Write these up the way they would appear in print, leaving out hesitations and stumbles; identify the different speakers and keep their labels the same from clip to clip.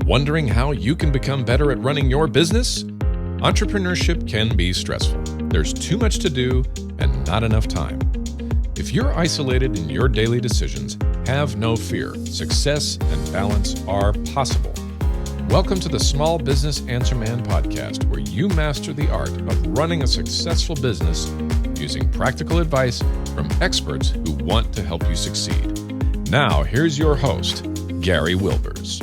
Speaker 1: Wondering how you can become better at running your business? Entrepreneurship can be stressful. There's too much to do and not enough time. If you're isolated in your daily decisions, have no fear. Success and balance are possible. Welcome to the Small Business Answer Man podcast, where you master the art of running a successful business using practical advice from experts who want to help you succeed. Now, here's your host, Gary Wilbers.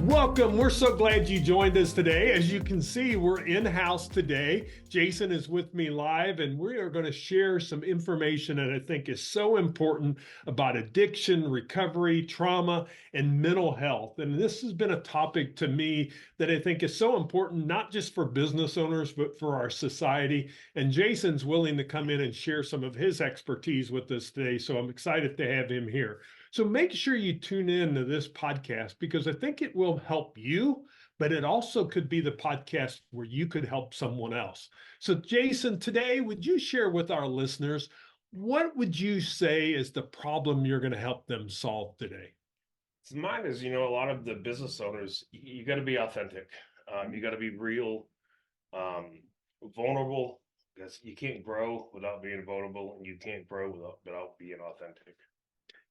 Speaker 2: Welcome. We're so glad you joined us today. As you can see, we're in-house today. Jason is with me live, and we are going to share some information that I think is so important about addiction, recovery, trauma, and mental health. And this has been a topic to me that I think is so important, not just for business owners, but for our society. And Jason's willing to come in and share some of his expertise with us today. So I'm excited to have him here. So make sure you tune in to this podcast because I think it will help you, but it also could be the podcast where you could help someone else. So Jason, today, would you share with our listeners, what would you say is the problem you're going to help them solve today?
Speaker 3: Mine is, a lot of the business owners, you got to be authentic. You got to be real, vulnerable, because you can't grow without being vulnerable, and you can't grow without being authentic.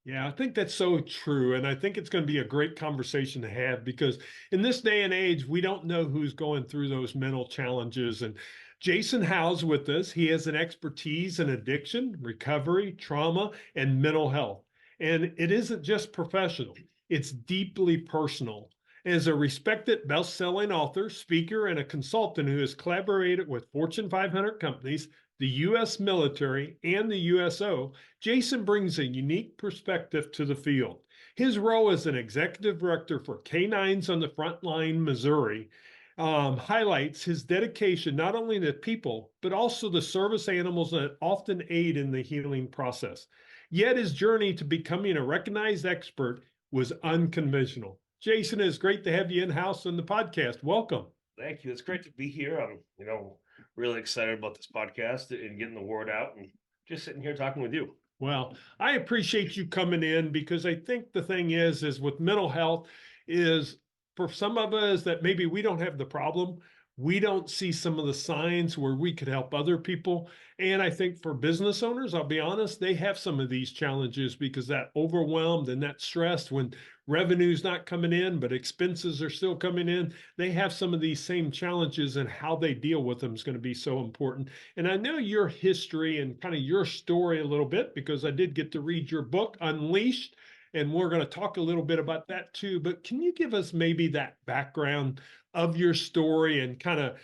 Speaker 2: Yeah, I think that's so true. And I think it's going to be a great conversation to have because in this day and age, we don't know who's going through those mental challenges. And Jason Howe's with us. He has an expertise in addiction, recovery, trauma, and mental health. And it isn't just professional, it's deeply personal. As a respected best-selling author, speaker, and a consultant who has collaborated with Fortune 500 companies, the U.S. military, and the USO, Jason brings a unique perspective to the field. His role as an executive director for K9s on the Front Line, Missouri, highlights his dedication not only to people, but also the service animals that often aid in the healing process. Yet his journey to becoming a recognized expert was unconventional. Jason, it's great to have you in-house on the podcast. Welcome.
Speaker 3: Thank you. It's great to be here. I'm, really excited about this podcast and getting the word out and just sitting here talking with you.
Speaker 2: Well, I appreciate you coming in because I think the thing is with mental health is for some of us that maybe we don't have the problem, we don't see some of the signs where we could help other people. And I think for business owners, I'll be honest, they have some of these challenges because that overwhelmed and that stress when revenue's not coming in, but expenses are still coming in, they have some of these same challenges, and how they deal with them is going to be so important. And I know your history and kind of your story a little bit because I did get to read your book, Unleashed, and we're going to talk a little bit about that too. But can you give us maybe that background of your story and kind of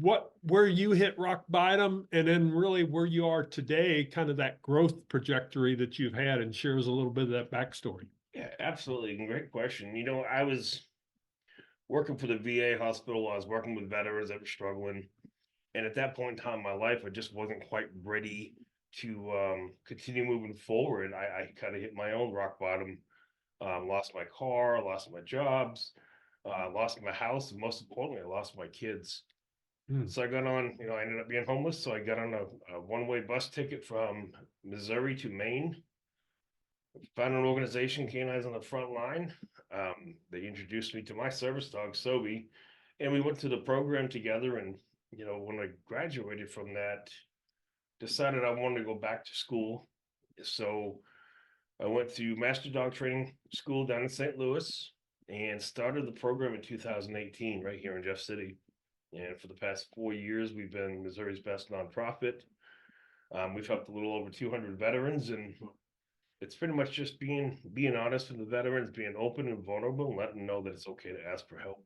Speaker 2: where you hit rock bottom and then really where you are today, kind of that growth trajectory that you've had, and shares a little bit of that backstory?
Speaker 3: Yeah, absolutely. Great question. I was working for the VA hospital. I was working with veterans that were struggling. And at that point in time in my life, I just wasn't quite ready to continue moving forward. I kind of hit my own rock bottom, lost my car, lost my jobs, lost my house, and most importantly, I lost my kids. So I got on, I ended up being homeless. So I got on a one-way bus ticket from Missouri to Maine. Found an organization, K9s on the Front Line. They introduced me to my service dog, Sobe, and we went through the program together. And, when I graduated from that, decided I wanted to go back to school. So I went to Master Dog Training School down in St. Louis and started the program in 2018 right here in Jeff City. And for the past 4 years, we've been Missouri's best nonprofit. We've helped a little over 200 veterans, and it's pretty much just being honest with the veterans, being open and vulnerable, and letting them know that it's okay to ask for help.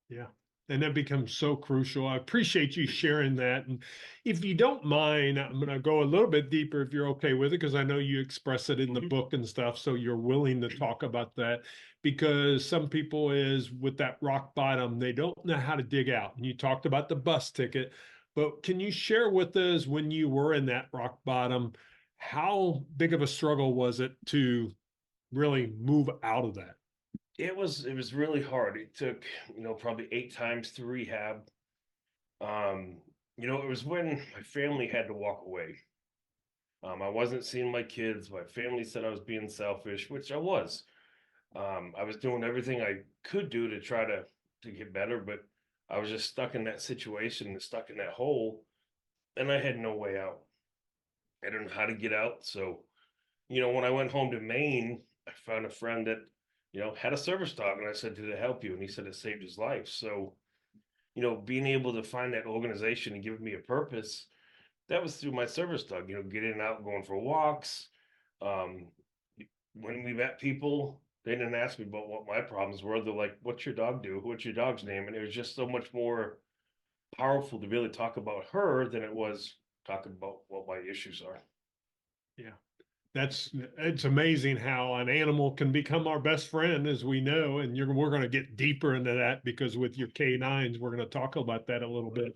Speaker 2: Yeah. And that becomes so crucial. I appreciate you sharing that. And if you don't mind, I'm going to go a little bit deeper if you're okay with it, because I know you express it in the book and stuff. So you're willing to talk about that, because some people is with that rock bottom, they don't know how to dig out. And you talked about the bus ticket, but can you share with us when you were in that rock bottom, how big of a struggle was it to really move out of that?
Speaker 3: It was really hard. It took, probably 8 times to rehab. It was when my family had to walk away. I wasn't seeing my kids. My family said I was being selfish, which I was. I was doing everything I could do to try to get better, but I was just stuck in that situation and stuck in that hole, and I had no way out. I didn't know how to get out. So, when I went home to Maine, I found a friend that, had a service dog, and I said, "Did it help you?" And he said it saved his life. So, being able to find that organization and give me a purpose, that was through my service dog, getting out, going for walks. Um, when we met people, they didn't ask me about what my problems were. They're like, "What's your dog do? What's your dog's name?" And it was just so much more powerful to really talk about her than it was talking about what my issues are.
Speaker 2: Yeah. It's amazing how an animal can become our best friend, as we know, and we're going to get deeper into that because with your canines, we're going to talk about that a little bit.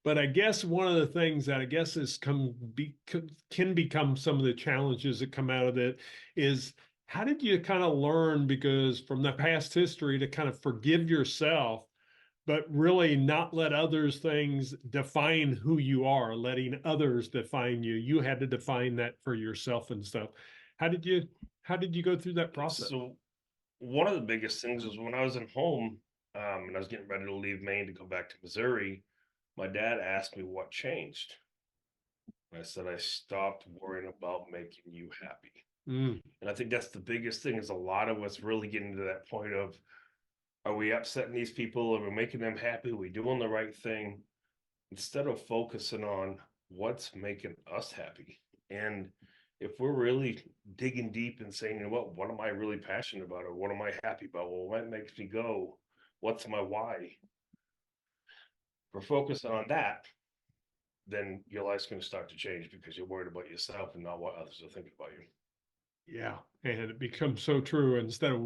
Speaker 2: But I guess one of the things that I guess can become some of the challenges that come out of it is how did you kind of learn, because from the past history, to kind of forgive yourself but really not let others things define who you are, letting others define you. You had to define that for yourself and stuff. How did you how did you go through that process?
Speaker 3: So one of the biggest things was when I was at home, and I was getting ready to leave Maine to go back to Missouri. My dad asked me what changed. And I said I stopped worrying about making you happy.
Speaker 2: Mm,
Speaker 3: And I think that's the biggest thing, is a lot of us really getting to that point of, are we upsetting these people? Are we making them happy? Are we doing the right thing? Instead of focusing on what's making us happy. And if we're really digging deep and saying, what am I really passionate about, or what am I happy about? Well, what makes me go? What's my why? If we're focusing on that, then your life's going to start to change because you're worried about yourself and not what others are thinking about you.
Speaker 2: yeah, and it becomes so true. Instead of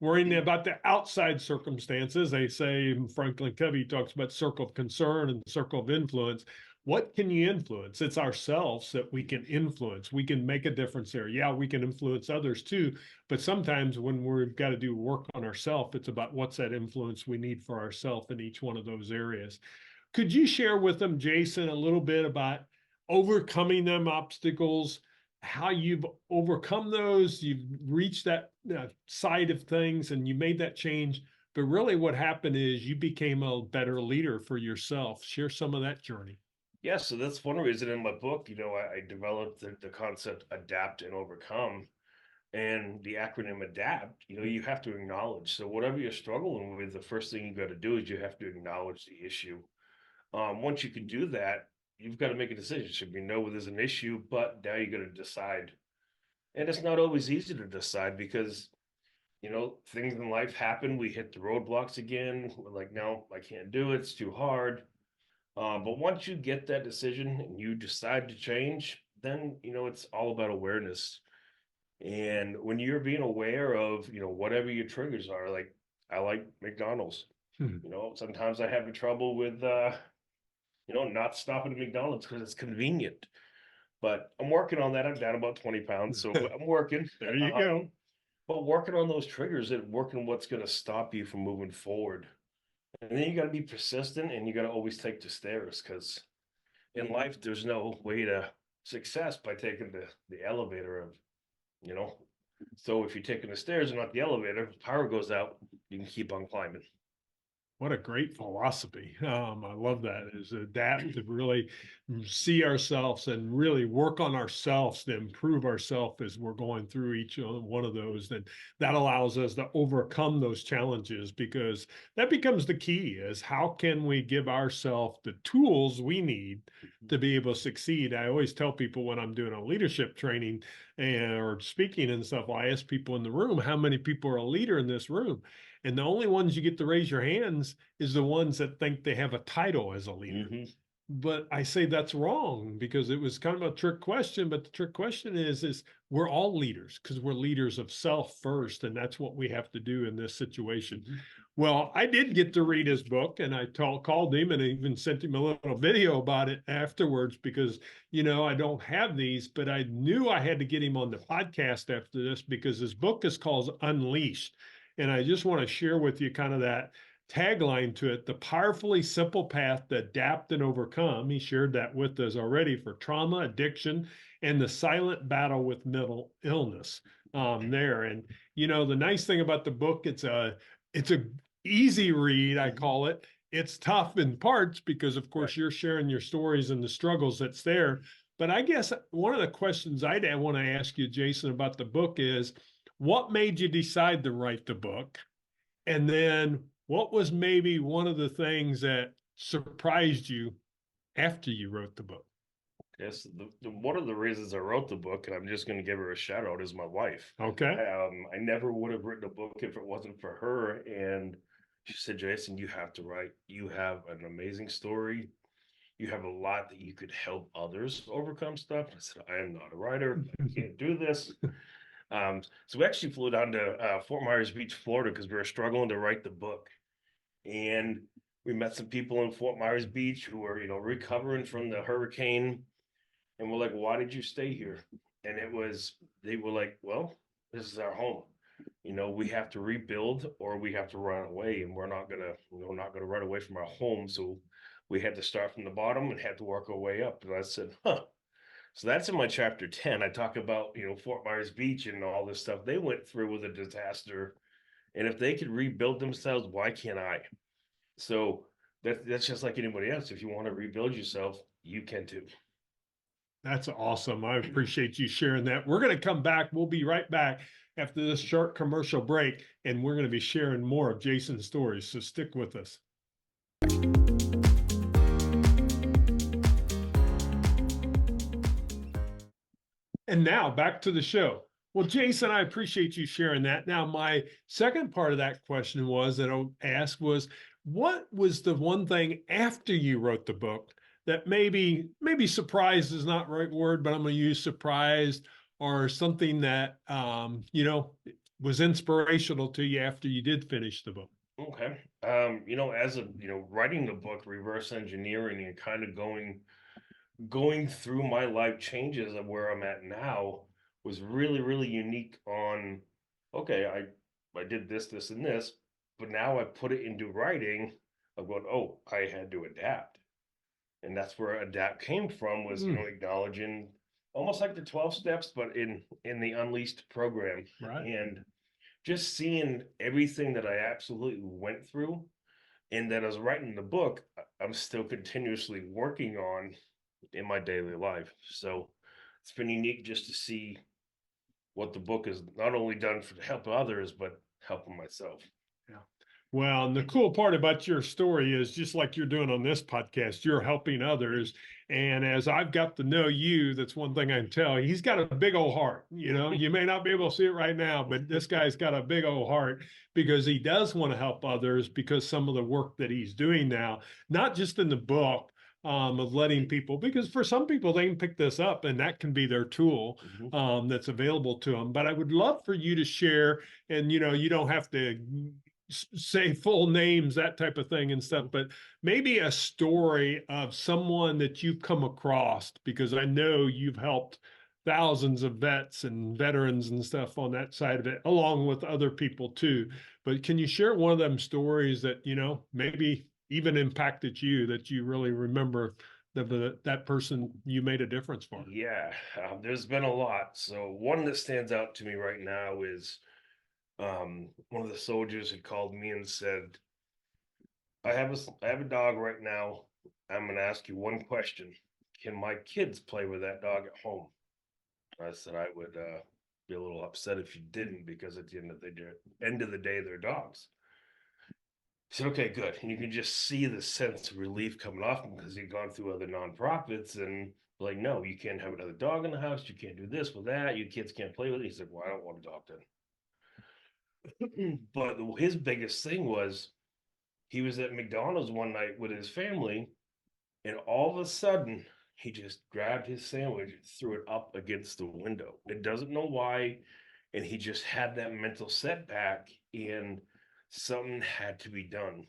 Speaker 2: worrying about the outside circumstances, they say Franklin Covey talks about circle of concern and circle of influence. What can you influence? It's ourselves that we can influence. We can make a difference there. Yeah, we can influence others too, but sometimes when we've got to do work on ourselves, it's about what's that influence we need for ourselves in each one of those areas. Could you share with them, Jason, a little bit about overcoming them obstacles, how you've overcome those, you've reached that side of things and you made that change, but really what happened is you became a better leader for yourself. Share some of that journey.
Speaker 3: Yeah, so that's one reason in my book, I developed the concept adapt and overcome. And the acronym ADAPT, you have to acknowledge. So whatever you're struggling with, the first thing you got to do is you have to acknowledge the issue. Once you can do that, you've got to make a decision. Should we know there's an issue, but now you got to decide. And it's not always easy to decide because, things in life happen. We hit the roadblocks again. We're like, no, I can't do it. It's too hard. But once you get that decision and you decide to change, then, it's all about awareness. And when you're being aware of, whatever your triggers are, like I like McDonald's,
Speaker 2: Hmm.
Speaker 3: sometimes I have trouble with, not stopping at McDonald's because it's convenient. But I'm working on that. I'm down about 20 pounds, so I'm working.
Speaker 2: There you go.
Speaker 3: But working on those triggers and working what's going to stop you from moving forward. And then you got to be persistent and you got to always take the stairs because in life, there's no way to success by taking the elevator of, you know. So if you're taking the stairs and not the elevator, power goes out, you can keep on climbing.
Speaker 2: What a great philosophy. I love that, is adapt to really see ourselves and really work on ourselves to improve ourselves as we're going through each one of those. And that allows us to overcome those challenges, because that becomes the key, is how can we give ourselves the tools we need to be able to succeed. I always tell people when I'm doing a leadership training or speaking and stuff, I ask people in the room, how many people are a leader in this room? And the only ones you get to raise your hands is the ones that think they have a title as a leader.
Speaker 3: Mm-hmm.
Speaker 2: But I say that's wrong, because it was kind of a trick question. But the trick question is we're all leaders because we're leaders of self first. And that's what we have to do in this situation.
Speaker 3: Mm-hmm.
Speaker 2: Well, I did get to read his book, and I called him and even sent him a little video about it afterwards, because, I don't have these, but I knew I had to get him on the podcast after this because his book is called Unleashed. And I just want to share with you kind of that tagline to it: the powerfully simple path to adapt and overcome. He shared that with us already, for trauma, addiction, and the silent battle with mental illness. there. And the nice thing about the book, it's a easy read, I call it. It's tough in parts because, of course, you're sharing your stories and the struggles that's there. But I guess one of the questions I'd want to ask you, Jason, about the book is, what made you decide to write the book? And then what was maybe one of the things that surprised you after you wrote the book?
Speaker 3: Yes, one of the reasons I wrote the book, and I'm just going to give her a shout out, is my wife.
Speaker 2: Okay.
Speaker 3: I never would have written a book if it wasn't for her. And she said, Jason, you have to write. You have an amazing story. You have a lot that you could help others overcome stuff. I said, I am not a writer. I can't do this. So we actually flew down to Fort Myers Beach, Florida, because we were struggling to write the book. And we met some people in Fort Myers Beach who were, recovering from the hurricane. And we're like, why did you stay here? And they were like, well, this is our home. We have to rebuild or we have to run away, and we're not gonna run away from our home. So we had to start from the bottom and had to work our way up. And I said, huh. So that's in my chapter 10. I talk about, Fort Myers Beach and all this stuff they went through with a disaster. And if they could rebuild themselves, why can't I? So that's just like anybody else. If you want to rebuild yourself, you can too.
Speaker 2: That's awesome. I appreciate you sharing that. We're going to come back. We'll be right back after this short commercial break, and we're going to be sharing more of Jason's stories. So stick with us. And now back to the show. Well, Jason, I appreciate you sharing that. Now, my second part of that question that I'll ask was, what was the one thing after you wrote the book that maybe surprised is not the right word, but I'm going to use surprised, or something that was inspirational to you after you did finish the book?
Speaker 3: Okay. As a writing the book, reverse engineering and kind of going through my life changes of where I'm at now was really, really unique on, okay, I did this, and this, but now I put it into writing. I'm going, oh, I had to adapt. And that's where adapt came from, was, acknowledging almost like the 12 steps, but in the Unleashed program.
Speaker 2: Right.
Speaker 3: And just seeing everything that I absolutely went through, and that I was writing the book, I'm still continuously working on in my daily life. So it's been unique just to see what the book has not only done for to help others, but helping myself.
Speaker 2: Yeah. Well, and the cool part about your story is, just like you're doing on this podcast, you're helping others. And as I've got to know you, that's one thing I can tell. He's got a big old heart. You may not be able to see it right now, but this guy's got a big old heart, because he does want to help others, because some of the work that he's doing now, not just in the book, of letting people, because for some people, they can pick this up and that can be their tool that's available to them. But I would love for you to share, and you don't have to say full names, that type of thing and stuff, but maybe a story of someone that you've come across, because I know you've helped thousands of vets and veterans and stuff on that side of it, along with other people too. But can you share one of them stories that, maybe even impacted you, that you really remember that person you made a difference for?
Speaker 3: Yeah, there's been a lot. So one that stands out to me right now is one of the soldiers had called me and said, I have a dog right now. I'm going to ask you one question. Can my kids play with that dog at home? I said I would be a little upset if you didn't, because at the end of the day, they're dogs. He said, okay, good. And you can just see the sense of relief coming off him, because he'd gone through other nonprofits and like, no, you can't have another dog in the house. You can't do this with that. Your kids can't play with it. He said, well, I don't want a dog then. But his biggest thing was, he was at McDonald's one night with his family, and all of a sudden, he just grabbed his sandwich, threw it up against the window. It doesn't know why, and he just had that mental setback, and something had to be done.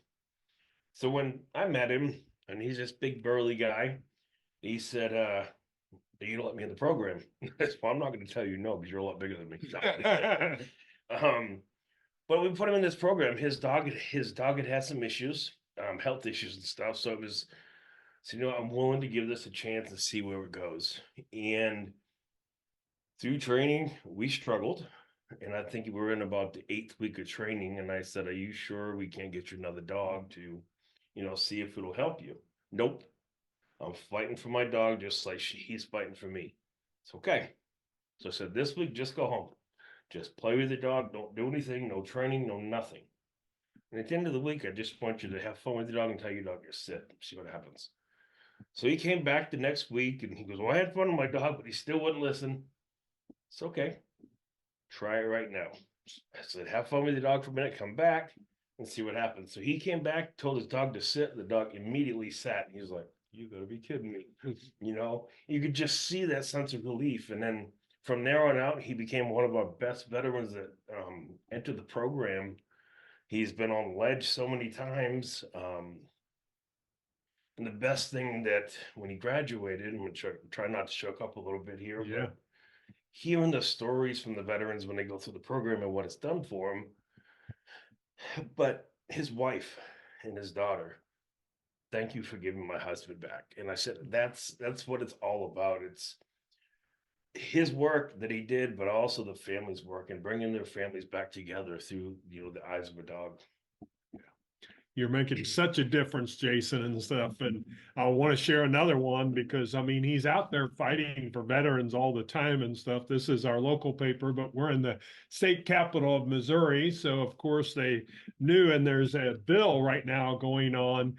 Speaker 3: So when I met him, and he's this big burly guy, he said, you don't let me in the program. I said, well, I'm not going to tell you no, because you're a lot bigger than me. But we put him in this program. His dog had some issues, health issues and stuff. So it was, I'm willing to give this a chance and see where it goes. And through training, we struggled. And I think we were in about the 8th week of training. And I said, "Are you sure we can't get you another dog to, see if it'll help you?" "Nope. I'm fighting for my dog just like he's fighting for me." It's okay. So I said, "This week, just go home. Just play with the dog. Don't do anything. No training, no nothing. And at the end of the week, I just want you to have fun with your dog and tell your dog to sit, see what happens." So he came back the next week and he goes, "Well, I had fun with my dog, but he still wouldn't listen." It's okay. Try it right now. I said, "Have fun with the dog for a minute, come back and see what happens." So he came back, told his dog to sit. The dog immediately sat. And he was like, "You gotta be kidding me." You could just see that sense of relief. And then from there on out, he became one of our best veterans that entered the program. He's been on ledge so many times. And the best thing that when he graduated, I'm going to try not to choke up a little bit here,
Speaker 2: Yeah.
Speaker 3: but hearing the stories from the veterans when they go through the program and what it's done for him. But his wife and his daughter, "Thank you for giving my husband back." And I said, that's what it's all about. It's his work that he did, but also the family's work and bringing their families back together through, the eyes of a dog.
Speaker 2: You're making such a difference, Jason, and stuff. And I want to share another one because I mean, he's out there fighting for veterans all the time and stuff. This is our local paper, but we're in the state capital of Missouri. So, of course, they knew, and there's a bill right now going on.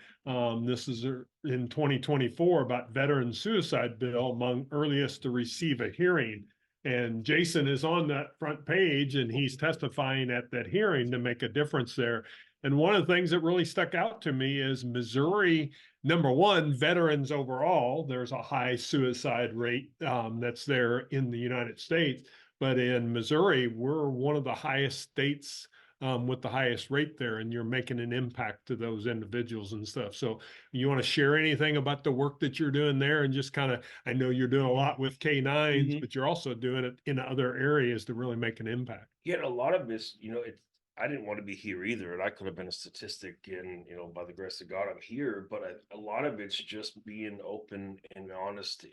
Speaker 2: This is in 2024 about veteran suicide bill among earliest to receive a hearing. And Jason is on that front page and he's testifying at that hearing to make a difference there. And one of the things that really stuck out to me is Missouri, number one, veterans overall, there's a high suicide rate that's there in the United States. But in Missouri, we're one of the highest states with the highest rate there, and you're making an impact to those individuals and stuff. So you want to share anything about the work that you're doing there and just kind of, I know you're doing a lot with canines, but you're also doing it in other areas to really make an impact.
Speaker 3: Yet a lot of this, I didn't want to be here either, and I could have been a statistic. And by the grace of God, I'm here. But a lot of it's just being open and honest,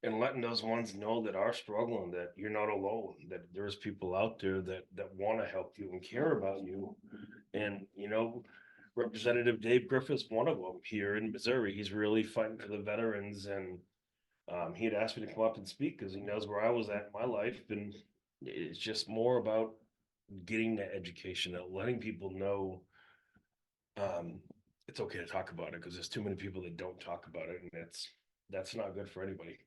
Speaker 3: and letting those ones know that are struggling, that you're not alone, that there's people out there that want to help you and care about you. And Representative Dave Griffith's one of them here in Missouri. He's really fighting for the veterans, and he had asked me to come up and speak because he knows where I was at in my life, and it's just more about getting that education and letting people know it's okay to talk about it, because there's too many people that don't talk about it, and that's not good for anybody.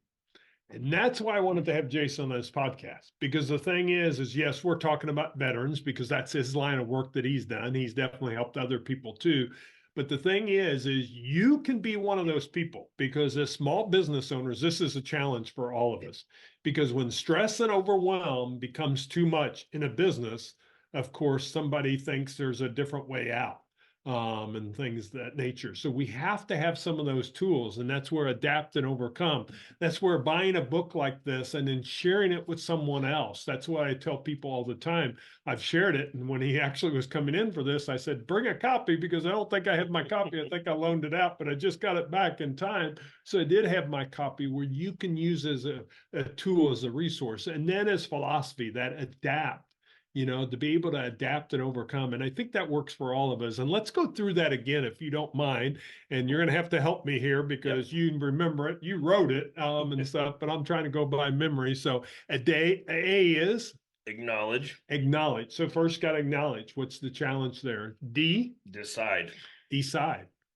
Speaker 2: And that's why I wanted to have Jason on this podcast, because the thing is yes, we're talking about veterans because that's his line of work that he's done. He's definitely helped other people too. But the thing is you can be one of those people, because as small business owners, this is a challenge for all of us, because when stress and overwhelm becomes too much in a business, of course, somebody thinks there's a different way out. And things of that nature. So we have to have some of those tools, and that's where adapt and overcome. That's where buying a book like this and then sharing it with someone else. That's why I tell people all the time. I've shared it, and when he actually was coming in for this, I said, "Bring a copy," because I don't think I have my copy. I think I loaned it out, but I just got it back in time. So I did have my copy where you can use as a tool, as a resource, and then as philosophy, that adapt. To be able to adapt and overcome. And I think that works for all of us. And let's go through that again, if you don't mind. And you're going to have to help me here because you remember it, you wrote it and stuff, but I'm trying to go by memory. So A is
Speaker 3: Acknowledge.
Speaker 2: So first got to acknowledge. What's the challenge there? D,
Speaker 3: decide.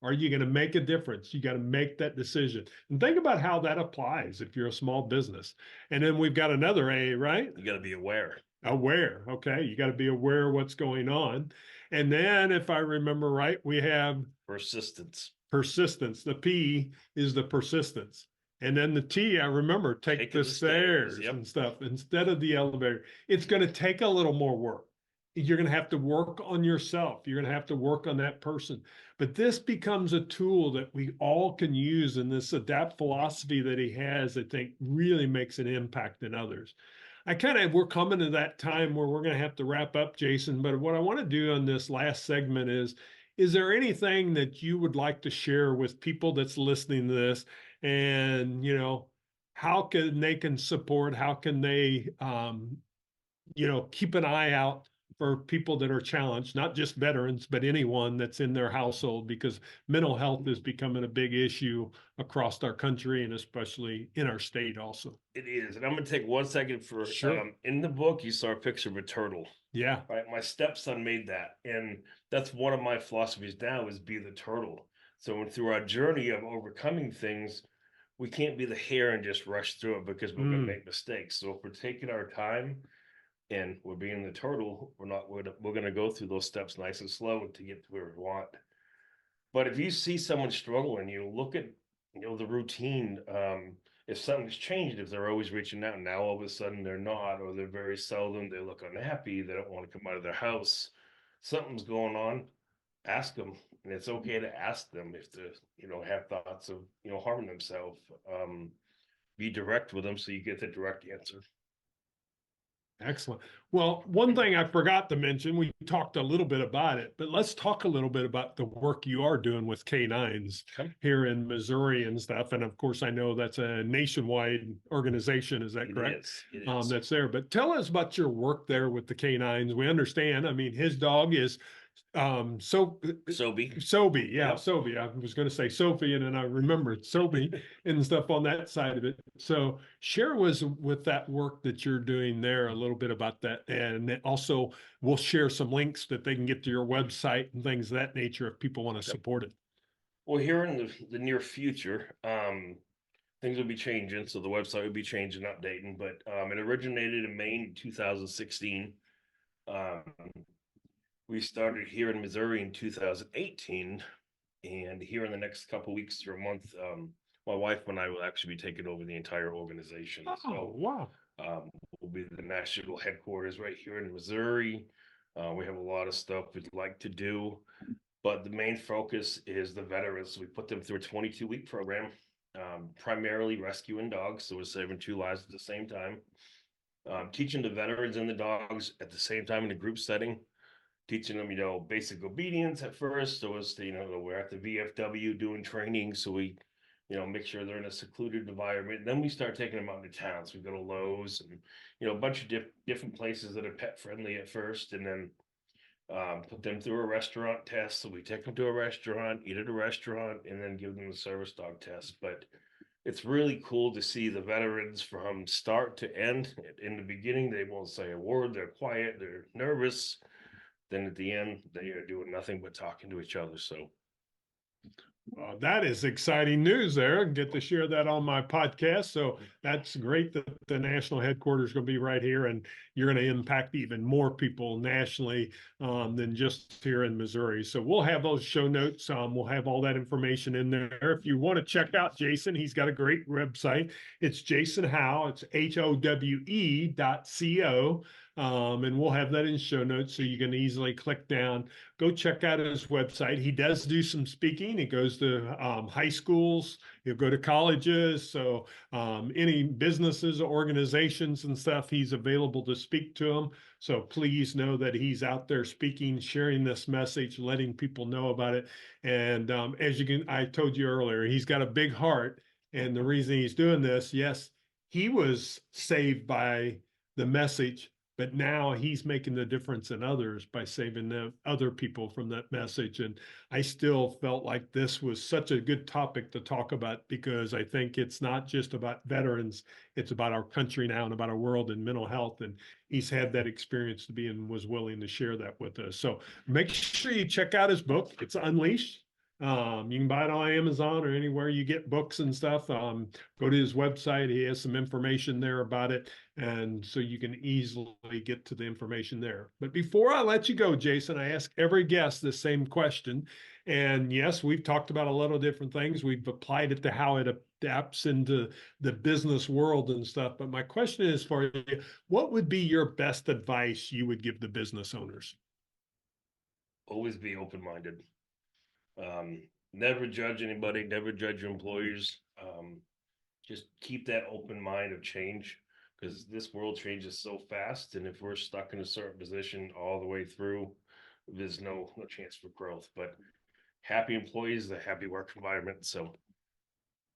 Speaker 2: Are you going to make a difference? You got to make that decision. And think about how that applies if you're a small business. And then we've got another A, right?
Speaker 3: You got to be aware.
Speaker 2: Okay, you got to be aware of what's going on. And then if I remember right, we have
Speaker 3: persistence.
Speaker 2: The P is the persistence. And then the T, I remember, take the stairs and stuff instead of the elevator. It's going to take a little more work. You're going to have to work on yourself. You're going to have to work on that person. But this becomes a tool that we all can use. And this adapt philosophy that he has, I think, really makes an impact in others. We're coming to that time where we're going to have to wrap up, Jason. But what I want to do on this last segment is there anything that you would like to share with people that's listening to this? And, how can they support, how can they keep an eye out for people that are challenged, not just veterans, but anyone that's in their household, because mental health is becoming a big issue across our country and especially in our state also.
Speaker 3: It is. And I'm going to take 1 second for,
Speaker 2: Sure.
Speaker 3: in the book, you saw a picture of a turtle,
Speaker 2: Yeah.
Speaker 3: right? My stepson made that. And that's one of my philosophies now is be the turtle. So through our journey of overcoming things, we can't be the hare and just rush through it because we're going to
Speaker 2: Mm,
Speaker 3: make mistakes. So if we're taking our time and we're being the turtle, we're going to go through those steps nice and slow to get to where we want. But if you see someone struggling, you look at the routine. If something's changed, if they're always reaching out, now all of a sudden they're not, or they're very seldom, they look unhappy, they don't want to come out of their house. Something's going on. Ask them, and it's okay to ask them if they have thoughts of harming themselves. Be direct with them so you get the direct answer.
Speaker 2: excellent. Well, one thing I forgot to mention, we talked a little bit about it, but let's talk a little bit about the work you are doing with canines
Speaker 3: Okay.
Speaker 2: here in Missouri and stuff. And of course, I know that's a nationwide organization. Is that
Speaker 3: It
Speaker 2: correct?
Speaker 3: is. It is.
Speaker 2: That's there. But tell us about your work there with the canines. We understand. I mean, his dog is
Speaker 3: Sobe.
Speaker 2: Sobe, yeah,
Speaker 3: Yep.
Speaker 2: Sobe. I was going to say Sophie, and then I remembered Sobe and stuff on that side of it. So share with that work that you're doing there a little bit about that, and also we'll share some links that they can get to your website and things of that nature if people want to support it.
Speaker 3: Well, here in the near future, things will be changing. So the website will be changing, updating. But it originated in Maine in 2016. Um, we started here in Missouri in 2018, and here in the next couple weeks or a month, my wife and I will actually be taking over the entire organization.
Speaker 2: Oh,
Speaker 3: So
Speaker 2: wow.
Speaker 3: we'll be the national headquarters right here in Missouri. We have a lot of stuff we'd like to do, but the main focus is the veterans. We put them through a 22-week program, primarily rescuing dogs. So we're saving 2 lives at the same time. Teaching the veterans and the dogs at the same time in a group setting, teaching them, basic obedience at first. So as we're at the VFW doing training. So we, make sure they're in a secluded environment. And then we start taking them out into towns. We go to Lowe's and, a bunch of different places that are pet friendly at first. And then put them through a restaurant test. So we take them to a restaurant, eat at a restaurant, and then give them the service dog test. But it's really cool to see the veterans from start to end. In the beginning, they won't say a word. They're quiet. They're nervous. Then at the end, they are doing nothing but talking to each other. So
Speaker 2: That is exciting news there. Get to share that on my podcast. So that's great that the national headquarters is going to be right here, and you're going to impact even more people nationally than just here in Missouri. So we'll have those show notes. We'll have all that information in there. If you want to check out Jason, he's got a great website. It's Jason Howe. It's HOWE.co. And we'll have that in show notes so you can easily click down, go check out his website. He does do some speaking. He goes to high schools, he'll go to colleges. So any businesses, organizations and stuff, he's available to speak to them. So please know that he's out there speaking, sharing this message, letting people know about it. And I told you earlier, he's got a big heart. And the reason he's doing this, yes, he was saved by the message, but now he's making the difference in others by saving them, other people from that message. And I still felt like this was such a good topic to talk about, because I think it's not just about veterans, it's about our country now and about our world and mental health. And he's had that experience to be and was willing to share that with us. So make sure you check out his book. It's Unleashed. You can buy it on Amazon or anywhere you get books and stuff. Go to his website. He has some information there about it. And so you can easily get to the information there. But before I let you go, Jason, I ask every guest the same question. And yes, we've talked about a lot of different things. We've applied it to how it adapts into the business world and stuff. But my question is for you, what would be your best advice you would give the business owners?
Speaker 3: always be open-minded. Never judge anybody, never judge your employees. Just keep that open mind of change, because this world changes so fast. And if we're stuck in a certain position all the way through, there's no chance for growth. But happy employees, a happy work environment. So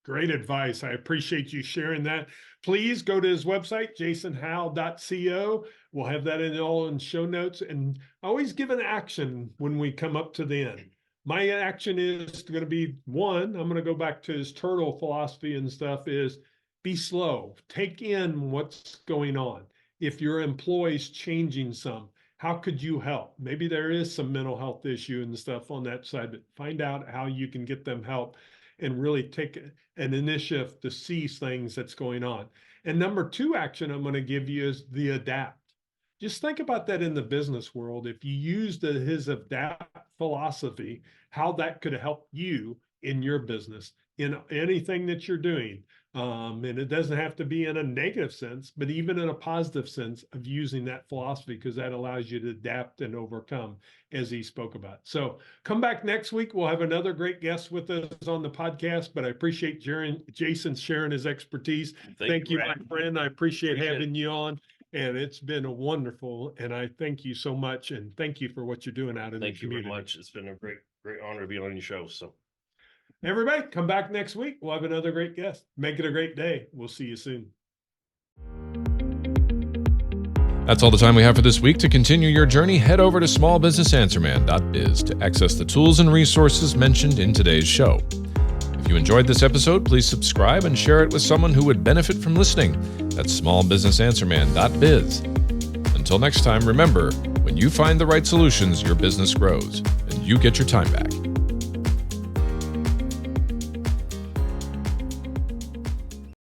Speaker 2: Great advice. I appreciate you sharing that. Please go to his website, jasonhowe.co. We'll have that in show notes. And always give an action when we come up to the end. My action is going to be one, I'm going to go back to his turtle philosophy and stuff, is be slow. Take in what's going on. If your employee's changing some, how could you help? Maybe there is some mental health issue and stuff on that side, but find out how you can get them help and really take an initiative to see things that's going on. And number two action I'm going to give you is the adapt. Just think about that in the business world. If you used his adapt philosophy, how that could help you in your business, in anything that you're doing. And it doesn't have to be in a negative sense, but even in a positive sense of using that philosophy, because that allows you to adapt and overcome, as he spoke about. So come back next week. We'll have another great guest with us on the podcast, but I appreciate Jason sharing his expertise. Thank you, my friend. I appreciate having you on. And it's been a wonderful, and I thank you so much. And thank you for what you're doing out in the community.
Speaker 3: Thank you very much. It's been a great honor to be on your show. So
Speaker 2: everybody, come back next week. We'll have another great guest. Make it a great day. We'll see you soon.
Speaker 1: That's all the time we have for this week. To continue your journey, head over to smallbusinessanswerman.biz to access the tools and resources mentioned in today's show. If you enjoyed this episode, please subscribe and share it with someone who would benefit from listening. That's smallbusinessanswerman.biz. Until next time, remember, when you find the right solutions, your business grows and you get your time back.